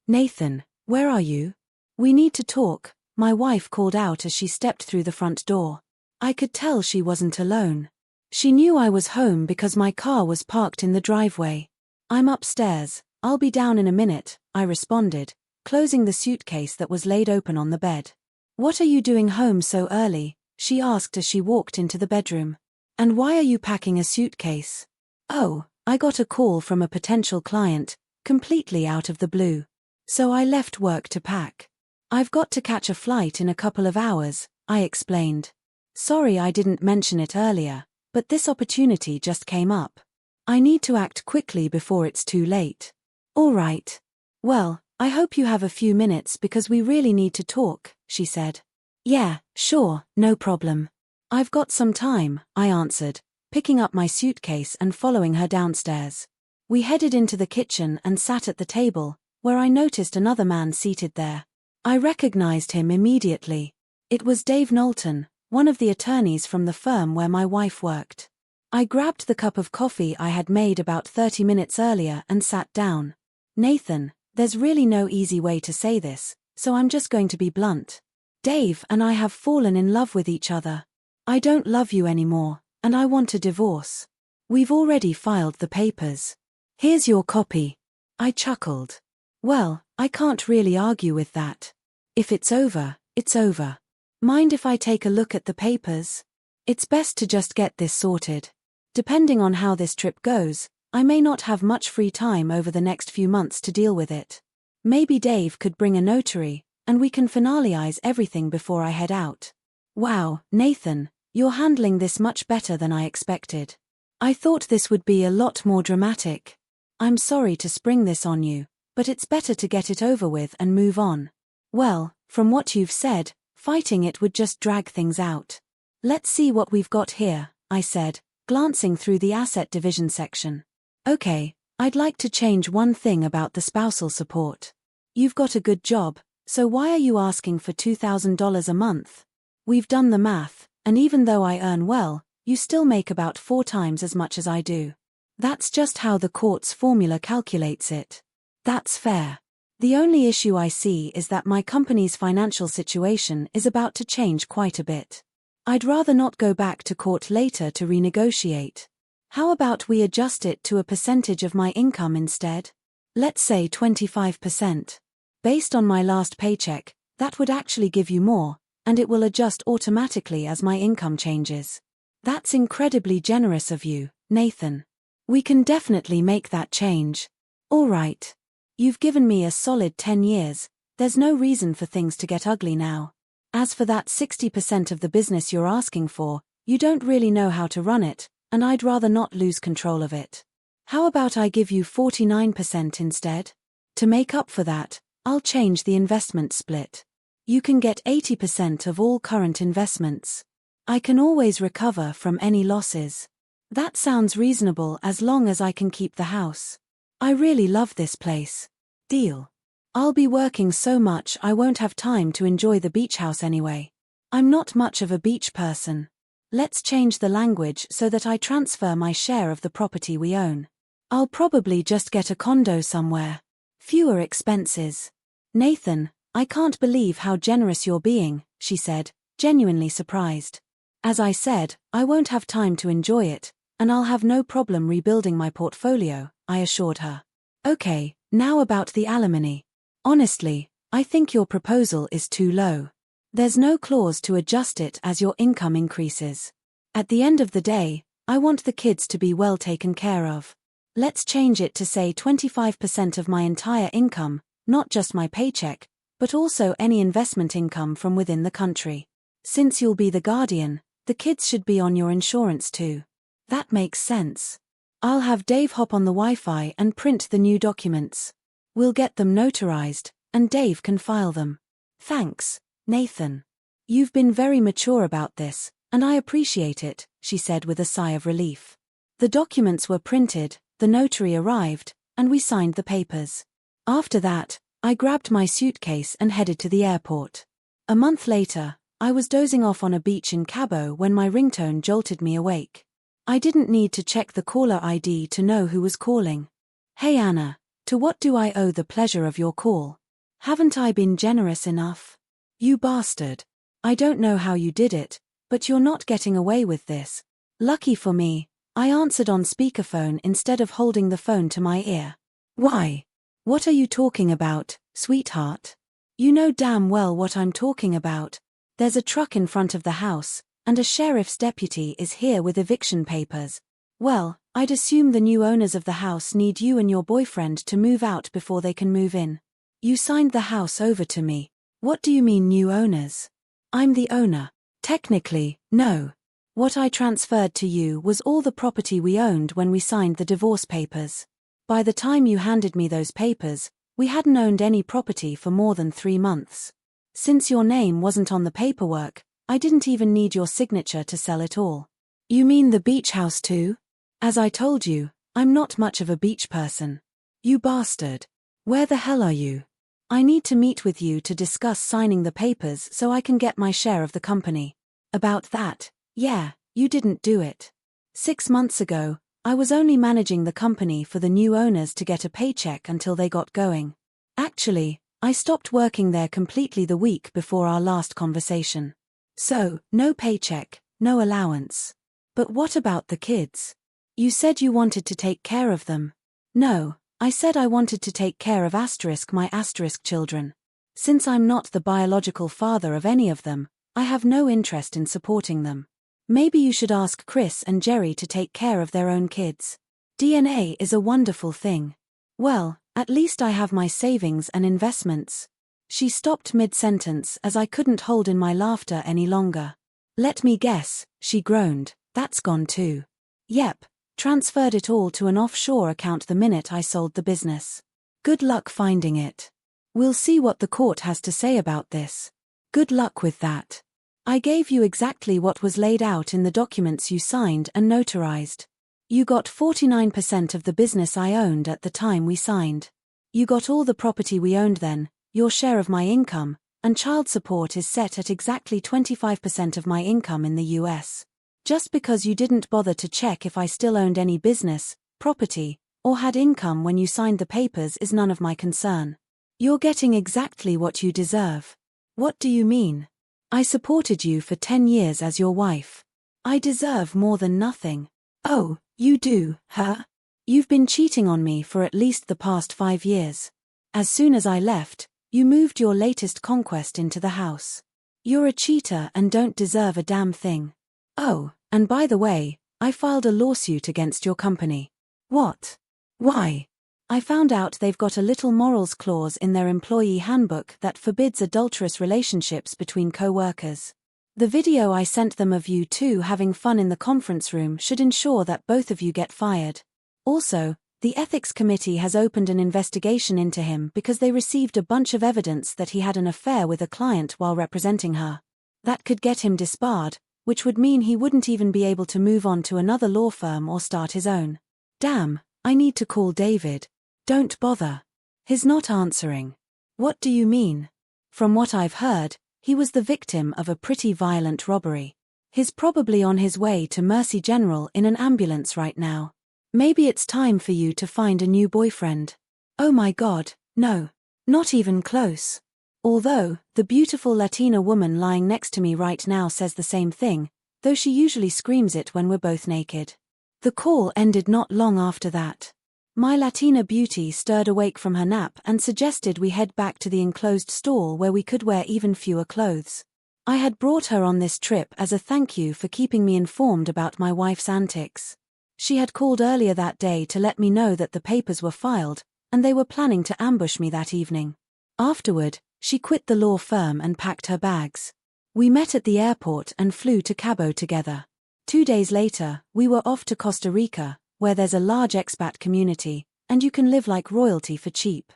Nathan, where are you? We need to talk, my wife called out as she stepped through the front door. I could tell she wasn't alone. She knew I was home because my car was parked in the driveway. I'm upstairs, I'll be down in a minute, I responded, closing the suitcase that was laid open on the bed. What are you doing home so early? She asked as she walked into the bedroom. And why are you packing a suitcase? Oh, I got a call from a potential client, completely out of the blue. So I left work to pack. I've got to catch a flight in a couple of hours, I explained. Sorry I didn't mention it earlier, but this opportunity just came up. I need to act quickly before it's too late. All right. Well, I hope you have a few minutes because we really need to talk, she said. Yeah, sure, no problem. I've got some time, I answered, picking up my suitcase and following her downstairs. We headed into the kitchen and sat at the table, where I noticed another man seated there. I recognized him immediately. It was Dave Knowlton, one of the attorneys from the firm where my wife worked. I grabbed the cup of coffee I had made about 30 minutes earlier and sat down. Nathan, there's really no easy way to say this, so I'm just going to be blunt. Dave and I have fallen in love with each other. I don't love you anymore, and I want a divorce. We've already filed the papers. Here's your copy. I chuckled. Well, I can't really argue with that. If it's over, it's over. Mind if I take a look at the papers? It's best to just get this sorted. Depending on how this trip goes, I may not have much free time over the next few months to deal with it. Maybe Dave could bring a notary, and we can finalize everything before I head out. Wow, Nathan, you're handling this much better than I expected. I thought this would be a lot more dramatic. I'm sorry to spring this on you, but it's better to get it over with and move on. Well, from what you've said, fighting it would just drag things out. Let's see what we've got here, I said, glancing through the asset division section. Okay, I'd like to change one thing about the spousal support. You've got a good job, so why are you asking for $2,000 a month? We've done the math, and even though I earn well, you still make about 4 times as much as I do. That's just how the court's formula calculates it. That's fair. The only issue I see is that my company's financial situation is about to change quite a bit. I'd rather not go back to court later to renegotiate. How about we adjust it to a percentage of my income instead? Let's say 25%. Based on my last paycheck, that would actually give you more, and it will adjust automatically as my income changes. That's incredibly generous of you, Nathan. We can definitely make that change. All right. You've given me a solid 10 years, there's no reason for things to get ugly now. As for that 60% of the business you're asking for, you don't really know how to run it, and I'd rather not lose control of it. How about I give you 49% instead? To make up for that, I'll change the investment split. You can get 80% of all current investments. I can always recover from any losses. That sounds reasonable as long as I can keep the house. I really love this place. Deal. I'll be working so much I won't have time to enjoy the beach house anyway. I'm not much of a beach person. Let's change the language so that I transfer my share of the property we own. I'll probably just get a condo somewhere. Fewer expenses. Nathan, I can't believe how generous you're being, she said, genuinely surprised. As I said, I won't have time to enjoy it, and I'll have no problem rebuilding my portfolio, I assured her. Okay, now about the alimony. Honestly, I think your proposal is too low. There's no clause to adjust it as your income increases. At the end of the day, I want the kids to be well taken care of. Let's change it to say 25% of my entire income, not just my paycheck, but also any investment income from within the country. Since you'll be the guardian, the kids should be on your insurance too. That makes sense. I'll have Dave hop on the Wi-Fi and print the new documents. We'll get them notarized, and Dave can file them. Thanks, Nathan. You've been very mature about this, and I appreciate it, she said with a sigh of relief. The documents were printed, the notary arrived, and we signed the papers. After that, I grabbed my suitcase and headed to the airport. A month later, I was dozing off on a beach in Cabo when my ringtone jolted me awake. I didn't need to check the caller ID to know who was calling. Hey Anna, To what do I owe the pleasure of your call? Haven't I been generous enough? You bastard. I don't know how you did it, but you're not getting away with this. Lucky for me, I answered on speakerphone instead of holding the phone to my ear. Why? What are you talking about, sweetheart? You know damn well what I'm talking about. There's a truck in front of the house, and a sheriff's deputy is here with eviction papers. Well, I'd assume the new owners of the house need you and your boyfriend to move out before they can move in. You signed the house over to me. What do you mean new owners? I'm the owner. Technically, no. What I transferred to you was all the property we owned when we signed the divorce papers. By the time you handed me those papers, we hadn't owned any property for more than 3 months. Since your name wasn't on the paperwork, I didn't even need your signature to sell it all. You mean the beach house too? As I told you, I'm not much of a beach person. You bastard. Where the hell are you? I need to meet with you to discuss signing the papers so I can get my share of the company. About that, yeah, you didn't do it. 6 months ago, I was only managing the company for the new owners to get a paycheck until they got going. Actually, I stopped working there completely the week before our last conversation. So, no paycheck, no allowance. But what about the kids? You said you wanted to take care of them. No, I said I wanted to take care of my children. Since I'm not the biological father of any of them, I have no interest in supporting them. Maybe you should ask Chris and Jerry to take care of their own kids. DNA is a wonderful thing. Well, at least I have my savings and investments. She stopped mid-sentence as I couldn't hold in my laughter any longer. Let me guess, she groaned, that's gone too. Yep. Transferred it all to an offshore account the minute I sold the business. Good luck finding it. We'll see what the court has to say about this. Good luck with that. I gave you exactly what was laid out in the documents you signed and notarized. You got 49% of the business I owned at the time we signed. You got all the property we owned then, your share of my income, and child support is set at exactly 25% of my income in the US. Just because you didn't bother to check if I still owned any business, property, or had income when you signed the papers is none of my concern. You're getting exactly what you deserve. What do you mean? I supported you for 10 years as your wife. I deserve more than nothing. Oh, you do, huh? You've been cheating on me for at least the past 5 years. As soon as I left, you moved your latest conquest into the house. You're a cheater and don't deserve a damn thing. Oh, and by the way, I filed a lawsuit against your company. What? Why? I found out they've got a little morals clause in their employee handbook that forbids adulterous relationships between co-workers. The video I sent them of you two having fun in the conference room should ensure that both of you get fired. Also, the ethics committee has opened an investigation into him because they received a bunch of evidence that he had an affair with a client while representing her. That could get him disbarred, which would mean he wouldn't even be able to move on to another law firm or start his own. Damn, I need to call David. Don't bother. He's not answering. What do you mean? From what I've heard, he was the victim of a pretty violent robbery. He's probably on his way to Mercy General in an ambulance right now. Maybe it's time for you to find a new boyfriend. Oh my God, no. Not even close. Although, the beautiful Latina woman lying next to me right now says the same thing, though she usually screams it when we're both naked. The call ended not long after that. My Latina beauty stirred awake from her nap and suggested we head back to the enclosed stall where we could wear even fewer clothes. I had brought her on this trip as a thank you for keeping me informed about my wife's antics. She had called earlier that day to let me know that the papers were filed, and they were planning to ambush me that evening. Afterward, she quit the law firm and packed her bags. We met at the airport and flew to Cabo together. 2 days later, we were off to Costa Rica, where there's a large expat community, and you can live like royalty for cheap.